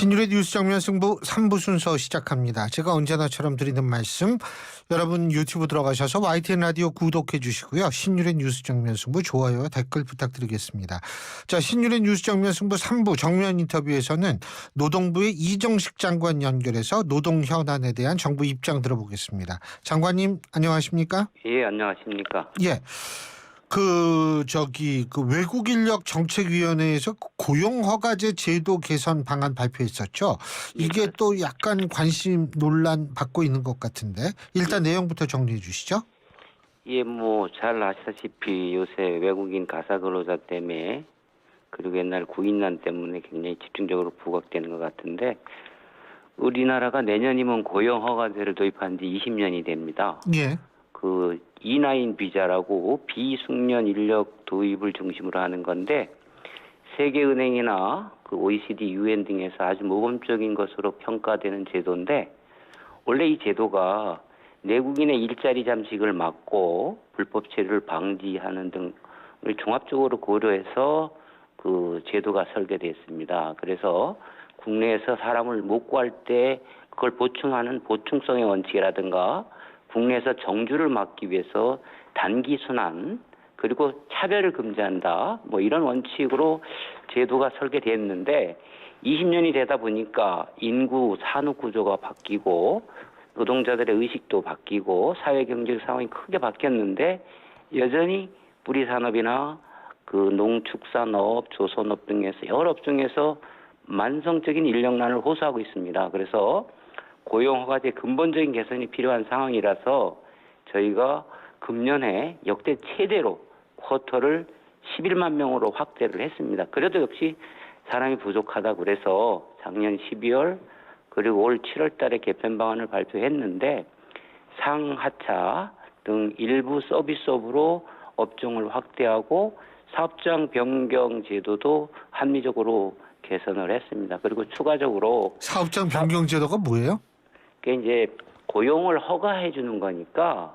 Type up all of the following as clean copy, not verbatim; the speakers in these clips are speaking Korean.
신율의 뉴스 정면 승부 3부 순서 시작합니다. 제가 언제나처럼 드리는 말씀, 여러분 유튜브 들어가셔서 YTN 라디오 구독해 주시고요. 신율의 뉴스 정면 승부 좋아요, 댓글 부탁드리겠습니다. 자, 신율의 뉴스 정면 승부 3부 정면 인터뷰에서는 노동부의 이정식 장관 연결해서 노동 현안에 대한 정부 입장 들어보겠습니다. 장관님 안녕하십니까? 예, 안녕하십니까? 예. 그 외국 인력 정책위원회에서 고용 허가제 제도 개선 방안 발표했었죠. 이게 또 약간 관심 논란 받고 있는 것 같은데 일단 내용부터 정리해 주시죠. 예, 뭐 잘 아시다시피 요새 외국인 가사 근로자 때문에 그리고 옛날 구인난 때문에 굉장히 집중적으로 부각되는 것 같은데 우리나라가 내년이면 고용 허가제를 도입한 지 20년이 됩니다. 예. 그 E9 비자라고 비숙련 인력 도입을 중심으로 하는 건데 세계은행이나 그 OECD, UN 등에서 아주 모범적인 것으로 평가되는 제도인데 원래 이 제도가 내국인의 일자리 잠식을 막고 불법 체류를 방지하는 등을 종합적으로 고려해서 그 제도가 설계됐습니다. 그래서 국내에서 사람을 못 구할 때 그걸 보충하는 보충성의 원칙이라든가 국내에서 정주를 막기 위해서 단기 순환 그리고 차별을 금지한다 뭐 이런 원칙으로 제도가 설계됐는데 20년이 되다 보니까 인구 산업 구조가 바뀌고 노동자들의 의식도 바뀌고 사회 경제적 상황이 크게 바뀌었는데 여전히 뿌리 산업이나 그 농축산업, 조선업 등에서 여러 업종에서 만성적인 인력난을 호소하고 있습니다. 그래서 고용허가제 근본적인 개선이 필요한 상황이라서 저희가 금년에 역대 최대로 쿼터를 11만 명으로 확대를 했습니다. 그래도 역시 사람이 부족하다 그래서 작년 12월 그리고 올 7월 달에 개편 방안을 발표했는데 상하차 등 일부 서비스업으로 업종을 확대하고 사업장 변경 제도도 합리적으로 개선을 했습니다. 그리고 추가적으로 사업장 변경 제도가 뭐예요? 그게 이제 고용을 허가해 주는 거니까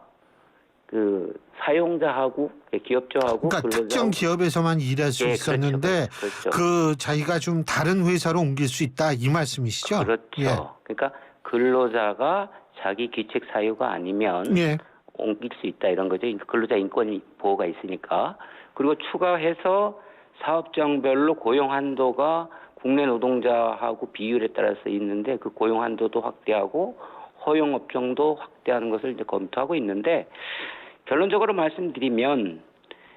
그 사용자하고 기업주하고 그러니까 특정 기업에서만 일할 수 있었는데 그렇죠. 그 자기가 좀 다른 회사로 옮길 수 있다 이 말씀이시죠? 그렇죠. 예. 그러니까 근로자가 자기 귀책 사유가 아니면 예. 옮길 수 있다 이런 거죠. 근로자 인권 보호가 있으니까. 그리고 추가해서 사업장별로 고용 한도가 국내 노동자하고 비율에 따라서 있는데 그 고용 한도도 확대하고 허용 업종도 확대하는 것을 이제 검토하고 있는데 결론적으로 말씀드리면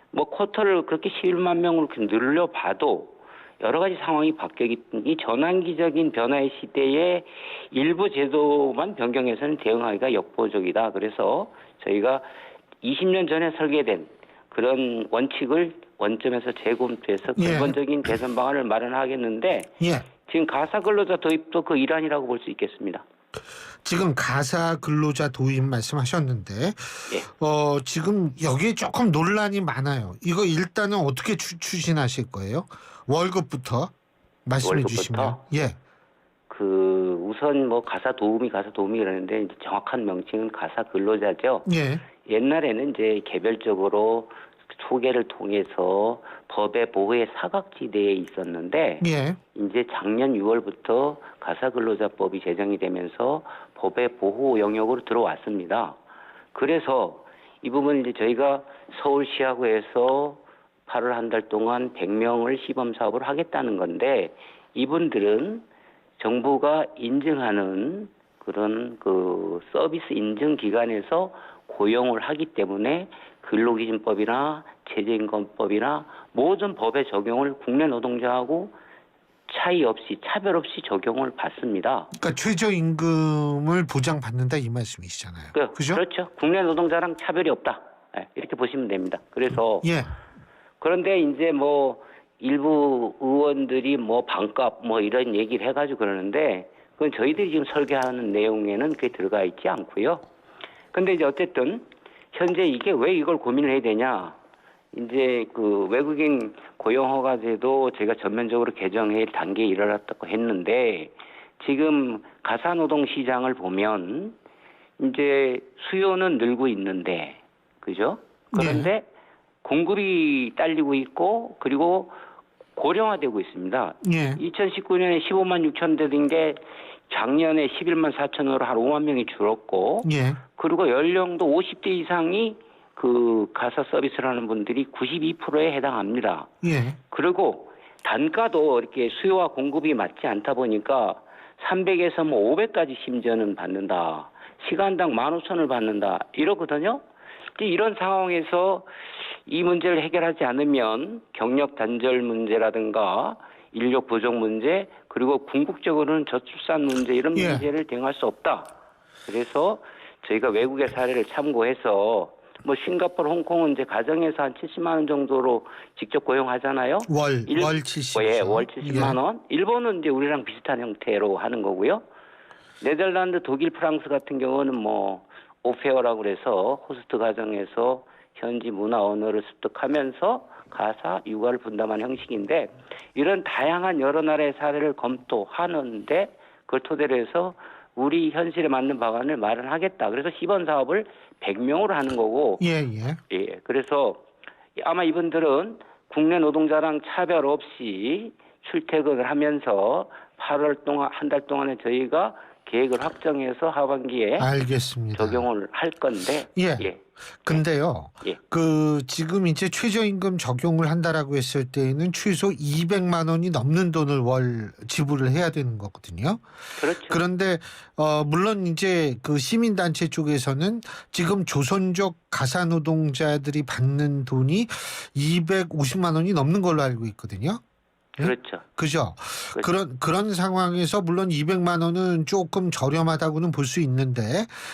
뭐 쿼터를 그렇게 11만 명으로 늘려봐도 여러 가지 상황이 바뀌기 전환기적인 변화의 시대에 일부 제도만 변경해서는 대응하기가 역부족이다. 그래서 저희가 20년 전에 설계된 그런 원칙을 원점에서 재검토해서 근본적인 개선 방안을 마련하겠는데 지금 가사 근로자 도입도 그 일환이라고 볼 수 있겠습니다. 지금 가사 근로자 도입 말씀하셨는데 지금 여기에 조금 논란이 많아요. 이거 일단은 어떻게 추진하실 거예요? 월급부터 말씀해 주시면. 예. 그 우선 뭐 가사 도우미 그러는데 이제 정확한 명칭은 가사 근로자죠. 예. 옛날에는 이제 개별적으로 소개를 통해서 법의 보호의 사각지대에 있었는데 이제 작년 6월부터 가사근로자법이 제정이 되면서 법의 보호 영역으로 들어왔습니다. 그래서 이 부분 이제 저희가 서울시하고 해서 8월 한 달 동안 100명을 시범 사업을 하겠다는 건데 이분들은 정부가 인증하는 그런 그 서비스 인증 기관에서 고용을 하기 때문에 근로기준법이나 최저임금법이나 모든 법의 적용을 국내 노동자하고 차이 없이 차별 없이 적용을 받습니다. 그러니까 최저임금을 보장받는다 이 말씀이시잖아요. 그죠? 그렇죠. 국내 노동자랑 차별이 없다. 이렇게 보시면 됩니다. 그래서 그런데 이제 뭐 일부 의원들이 뭐 반값 뭐 이런 얘기를 해가지고 그러는데 그건 저희들이 지금 설계하는 내용에는 그게 들어가 있지 않고요. 근데 이제 어쨌든 현재 이게 왜 이걸 고민을 해야 되냐? 이제 그 외국인 고용허가제도 제가 전면적으로 개정할 단계에 이르렀다고 했는데 지금 가사노동 시장을 보면 이제 수요는 늘고 있는데 그죠? 그런데 공급이 딸리고 있고 그리고 고령화되고 있습니다. 예. 2019년에 15만 6천 대인 게 작년에 11만 4천으로 한 5만 명이 줄었고, 예. 그리고 연령도 50대 이상이 그 가사 서비스를 하는 분들이 92%에 해당합니다. 예. 그리고 단가도 이렇게 수요와 공급이 맞지 않다 보니까 300에서 뭐 500까지 심지어는 받는다. 시간당 15,000을 받는다. 이러거든요. 이런 상황에서 이 문제를 해결하지 않으면 경력 단절 문제라든가 인력 부족 문제, 그리고 궁극적으로는 저출산 문제, 이런 예. 문제를 대응할 수 없다. 그래서 저희가 외국의 사례를 참고해서 뭐 싱가포르, 홍콩은 이제 가정에서 한 70만 원 정도로 직접 고용하잖아요. 월 70만 예, 월 70만 원. 일본은 이제 우리랑 비슷한 형태로 하는 거고요. 네덜란드, 독일, 프랑스 같은 경우는 뭐 오페어라고 그래서 호스트 가정에서 현지 문화 언어를 습득하면서 가사, 육아를 분담하는 형식인데, 이런 다양한 여러 나라의 사례를 검토하는데 그걸 토대로 해서 우리 현실에 맞는 방안을 마련하겠다. 그래서 시범 사업을 100명으로 하는 거고, 예. 예, 그래서 아마 이분들은 국내 노동자랑 차별 없이 출퇴근을 하면서 8월 동안, 한 달 동안에 저희가 계획을 확정해서 하반기에 알겠습니다. 적용을 할 건데, 예. 근데요. 예. 그 지금 이제 최저임금 적용을 한다라고 했을 때에는 최소 200만 원이 넘는 돈을 월 지불을 해야 되는 거거든요. 그렇죠. 그런데 물론 이제 그 시민단체 쪽에서는 지금 조선족 가사 노동자들이 받는 돈이 250만 원이 넘는 걸로 알고 있거든요. 예? 그렇죠. 그죠? 그렇죠. 그런 상황에서 물론 200만 원은 조금 저렴하다고는 볼 수 있는데,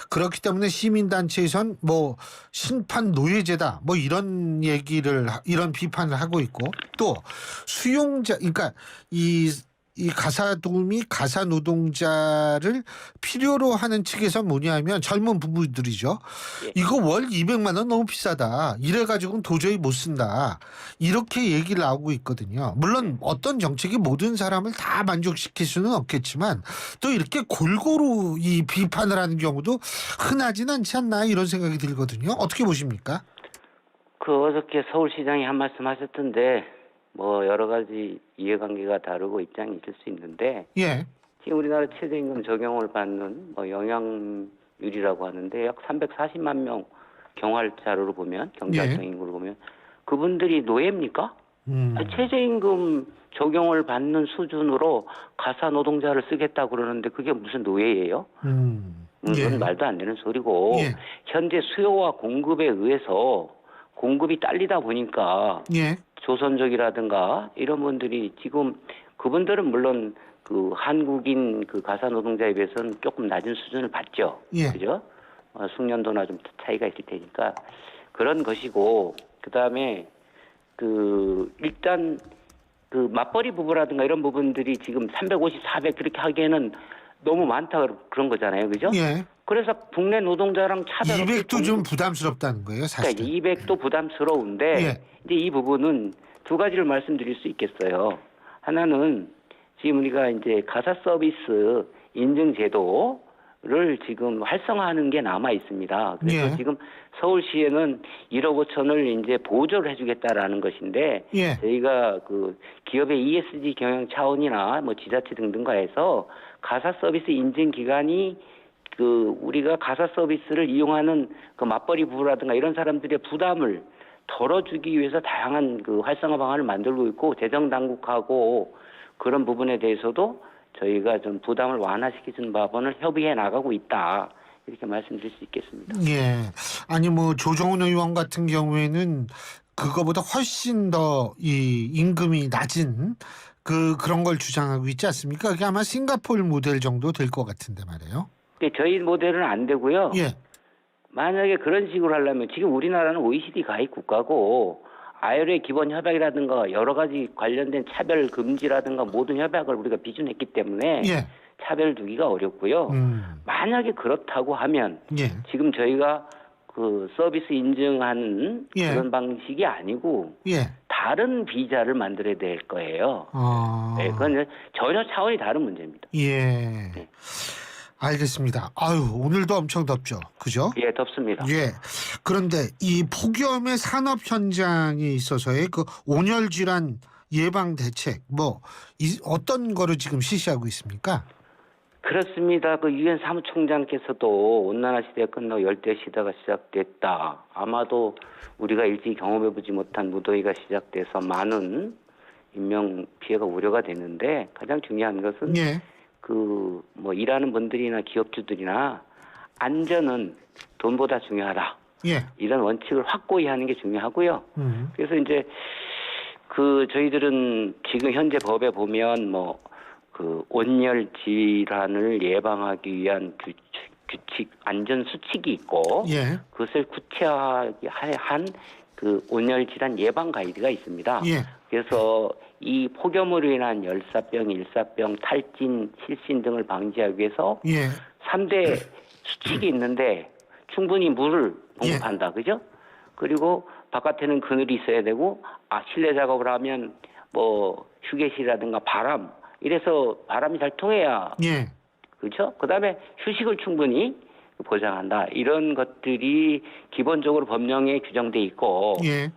그렇기 때문에 시민단체에선 뭐 신판 노예제다 뭐 이런 이런 비판을 하고 있고, 또 수용자, 그러니까 이 가사 도우미, 가사 노동자를 필요로 하는 측에서 뭐냐면 젊은 부부들이죠. 예. 이거 월 200만 원 너무 비싸다. 이래가지고는 도저히 못 쓴다. 이렇게 얘기를 나오고 있거든요. 물론 어떤 정책이 모든 사람을 다 만족시킬 수는 없겠지만, 또 이렇게 골고루 이 비판을 하는 경우도 흔하진 않지 않나, 이런 생각이 들거든요. 어떻게 보십니까? 그 어저께 서울시장이 한 말씀 하셨던데, 뭐 여러 가지 이해관계가 다르고 입장이 있을 수 있는데, 예. 지금 우리나라 최저임금 적용을 받는 뭐 영향률이라고 하는데 약 340만 명 경활 자료로 보면, 경제활동 인구로 보면 그분들이 노예입니까? 아니, 최저임금 적용을 받는 수준으로 가사 노동자를 쓰겠다 그러는데 그게 무슨 노예예요? 그건 말도 안 되는 소리고, 예. 현재 수요와 공급에 의해서 공급이 딸리다 보니까 예. 조선족이라든가 이런 분들이 지금, 그분들은 물론 그 한국인 그 가사 노동자에 비해서는 조금 낮은 수준을 받죠. 예. 그죠? 숙련도나 좀 차이가 있을 테니까 그런 것이고, 그 다음에 그 일단 그 맞벌이 부부라든가 이런 부분들이 지금 350, 400 그렇게 하기에는 너무 많다 그런 거잖아요. 그죠? 예. 그래서 국내 노동자랑 차별 없이 200도 좀 부담스럽다는 거예요, 사실. 그러니까 200도 부담스러운데, 예. 이제 이 부분은 두 가지를 말씀드릴 수 있겠어요. 하나는 지금 우리가 이제 가사 서비스 인증 제도를 지금 활성화하는 게 남아 있습니다. 그래서 예. 지금 서울시에는 1억 5천을 이제 보조를 해주겠다라는 것인데, 예. 저희가 그 기업의 ESG 경영 차원이나 뭐 지자체 등등과 해서 가사 서비스 인증 기간이 그 우리가 가사 서비스를 이용하는 그 맞벌이 부부라든가 이런 사람들의 부담을 덜어주기 위해서 다양한 그 활성화 방안을 만들고 있고, 재정 당국하고 그런 부분에 대해서도 저희가 좀 부담을 완화시키는 방안을 협의해 나가고 있다, 이렇게 말씀드릴 수 있겠습니다. 예. 아니 뭐 조정훈 의원 같은 경우에는 그거보다 훨씬 더 이 임금이 낮은 그런 걸 주장하고 있지 않습니까? 그게 아마 싱가포르 모델 정도 될 것 같은데 말이에요. 저희 모델은 안 되고요. 예. 만약에 그런 식으로 하려면, 지금 우리나라는 OECD 가입 국가고 ILO의 기본 협약이라든가 여러 가지 관련된 차별 금지라든가 모든 협약을 우리가 비준했기 때문에 예. 차별 두기가 어렵고요. 만약에 그렇다고 하면 예. 지금 저희가 그 서비스 인증하는 예. 그런 방식이 아니고 예. 다른 비자를 만들어야 될 거예요. 네, 그건 전혀 차원이 다른 문제입니다. 예. 네. 알겠습니다. 아유, 오늘도 엄청 덥죠. 그죠? 예, 덥습니다. 예. 그런데 이 폭염의 산업 현장에 있어서의 그 온열 질환 예방 대책 어떤 거를 지금 실시하고 있습니까? 그렇습니다. 그 유엔 사무총장께서도 온난화 시대가 끝나고 열대 시대가 시작됐다. 아마도 우리가 일찍 경험해보지 못한 무더위가 시작돼서 많은 인명 피해가 우려가 되는데 가장 중요한 것은 예. 일하는 분들이나 기업주들이나 안전은 돈보다 중요하다. 예. 이런 원칙을 확고히 하는 게 중요하고요. 그래서 이제 저희들은 지금 현재 법에 보면 온열 질환을 예방하기 위한 규칙 안전 수칙이 있고 예. 그것을 구체화한 온열 질환 예방 가이드가 있습니다. 예. 그래서 이 폭염으로 인한 열사병, 일사병, 탈진, 실신 등을 방지하기 위해서 예. 3대 수칙이 있는데 충분히 물을 공급한다. 그죠? 그리고 바깥에는 그늘이 있어야 되고 실내 작업을 하면 휴게실이라든가 바람 이래서 바람이 잘 통해야 예. 그렇죠? 그다음에 휴식을 충분히 보장한다. 이런 것들이 기본적으로 법령에 규정돼 있고 예.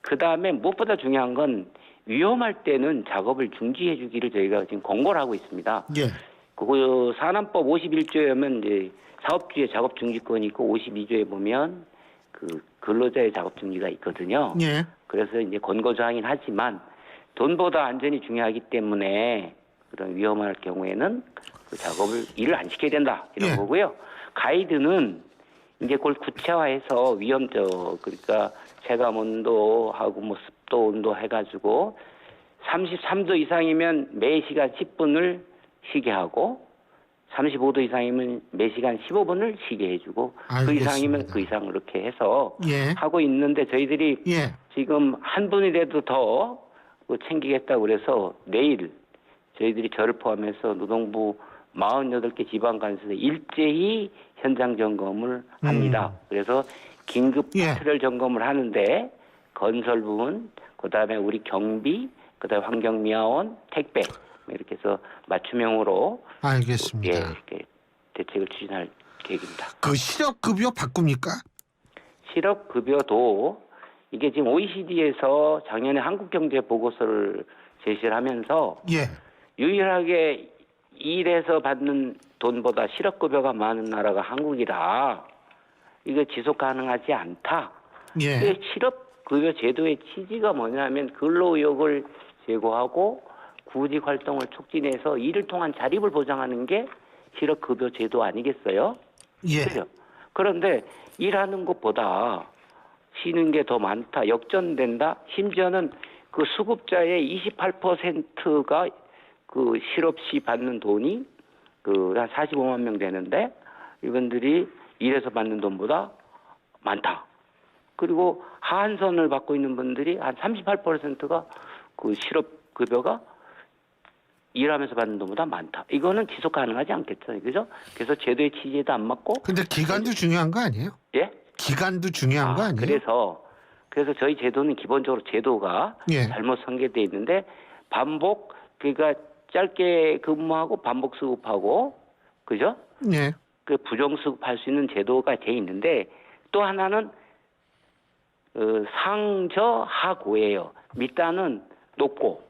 그다음에 무엇보다 중요한 건 위험할 때는 작업을 중지해 주기를 저희가 지금 권고를 하고 있습니다. 예. 그 산안법 51조에 보면 이제 사업주의 작업 중지권이 있고 52조에 보면 근로자의 작업 중지가 있거든요. 예. 그래서 이제 권고 조항이긴 하지만 돈보다 안전이 중요하기 때문에 그런 위험할 경우에는 그 작업을 일을 안 시켜야 된다 이런 예. 거고요. 가이드는 이제 그걸 구체화해서 그러니까 체감 온도하고 습도 온도 해가지고 33도 이상이면 매 시간 10분을 쉬게 하고 35도 이상이면 매 시간 15분을 쉬게 해주고 그 이상이면 그 이상 그렇게 해서 예. 하고 있는데 저희들이 예. 지금 한 분이라도 더 챙기겠다고 그래서 내일 저희들이 저를 포함해서 노동부 48개 지방간에서 일제히 현장 점검을 합니다. 그래서 긴급 파트를 점검을 하는데 건설 부문, 그다음에 우리 경비, 그다음에 환경미화원, 택배 이렇게 해서 맞춤형으로 알겠습니다. 이렇게 대책을 추진할 계획입니다. 그 실업급여 바꿉니까? 실업급여도 이게 지금 OECD에서 작년에 한국경제보고서를 제시를 하면서 예. 유일하게 일해서 받는 돈보다 실업급여가 많은 나라가 한국이라 이거 지속 가능하지 않다. 예. 실업급여 제도의 취지가 뭐냐면 근로의욕을 제고하고 구직 활동을 촉진해서 일을 통한 자립을 보장하는 게 실업급여 제도 아니겠어요? 예. 그죠? 그런데 일하는 것보다 쉬는 게 더 많다, 역전된다. 심지어는 그 수급자의 28%가 그 실업시 받는 돈이 한 45만 명 되는데 이분들이 일해서 받는 돈보다 많다. 그리고 하한선을 받고 있는 분들이 한 38%가 그 실업급여가 일하면서 받는 돈보다 많다. 이거는 지속 가능하지 않겠죠. 그죠? 그래서 제도의 취지에도 안 맞고. 근데 기간도 중요한 거 아니에요? 예? 기간도 중요한 거 아니에요? 그래서 저희 제도는 기본적으로 제도가 예. 잘못 설계되어 있는데 그러니까 짧게 근무하고 반복 수급하고 그죠? 예. 그 부정 수급할 수 있는 제도가 돼 있는데 또 하나는 상저 하고예요. 밑단은 높고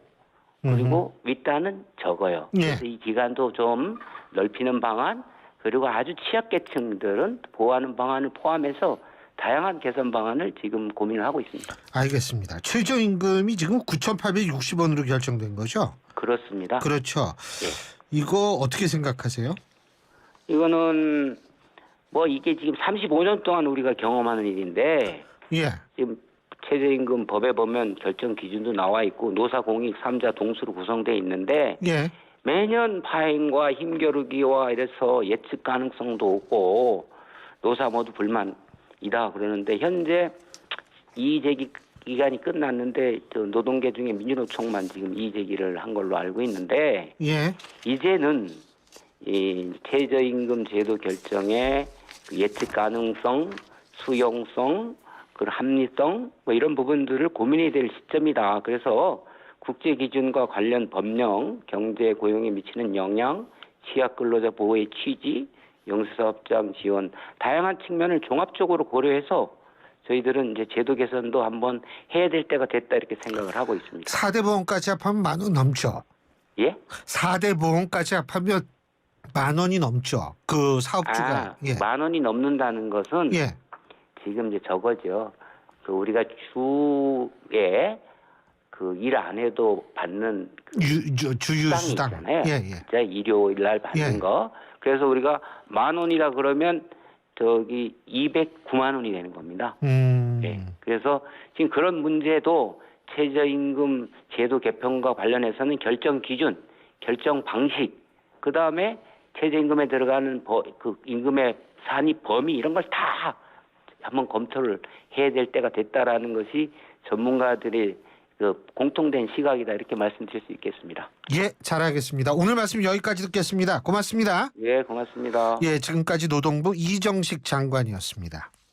그리고 윗단은 적어요. 그래서 이 기간도 좀 넓히는 방안 그리고 아주 취약계층들은 보호하는 방안을 포함해서 다양한 개선 방안을 지금 고민을 하고 있습니다. 알겠습니다. 최저임금이 지금 9,860원으로 결정된 거죠? 그렇습니다. 그렇죠. 예. 이거 어떻게 생각하세요? 이거는 이게 지금 35년 동안 우리가 경험하는 일인데 예. 지금 최저임금 법에 보면 결정 기준도 나와 있고 노사공익 3자 동수로 구성되어 있는데 예. 매년 파행과 힘겨루기와 이래서 예측 가능성도 없고 노사 모두 불만이다 그러는데 현재 이의제기 기간이 끝났는데 노동계 중에 민주노총만 지금 이의제기를 한 걸로 알고 있는데 예. 이제는 이 최저임금 제도 결정의 예측 가능성, 수용성, 합리성 이런 부분들을 고민해야 될 시점이다. 그래서 국제 기준과 관련 법령, 경제 고용에 미치는 영향, 취약 근로자 보호의 취지, 영세사업장 지원 다양한 측면을 종합적으로 고려해서 저희들은 이제 제도 개선도 한번 해야 될 때가 됐다 이렇게 생각을 하고 있습니다. 4대 보험까지 합하면 10,000원 넘죠. 예? 4대 보험까지 합하면 10,000원이 넘죠. 그 사업주가. 예. 10,000원이 넘는다는 것은 예. 지금 이제 저거죠. 그 우리가 주에 그 일 안 해도 받는 그 주유수당. 있잖아요. 예, 예. 진짜 일요일 날 받는 예. 거. 그래서 우리가 10,000원이라 그러면 저기 209만 원이 되는 겁니다. 예. 그래서 지금 그런 문제도 최저임금 제도 개편과 관련해서는 결정 기준, 결정 방식, 그 다음에 최저임금에 들어가는 그 임금의 산입 범위 이런 걸 다 한번 검토를 해야 될 때가 됐다라는 것이 전문가들의 그 공통된 시각이다 이렇게 말씀드릴 수 있겠습니다. 예, 잘 알겠습니다. 오늘 말씀 여기까지 듣겠습니다. 고맙습니다. 예, 고맙습니다. 예, 지금까지 노동부 이정식 장관이었습니다.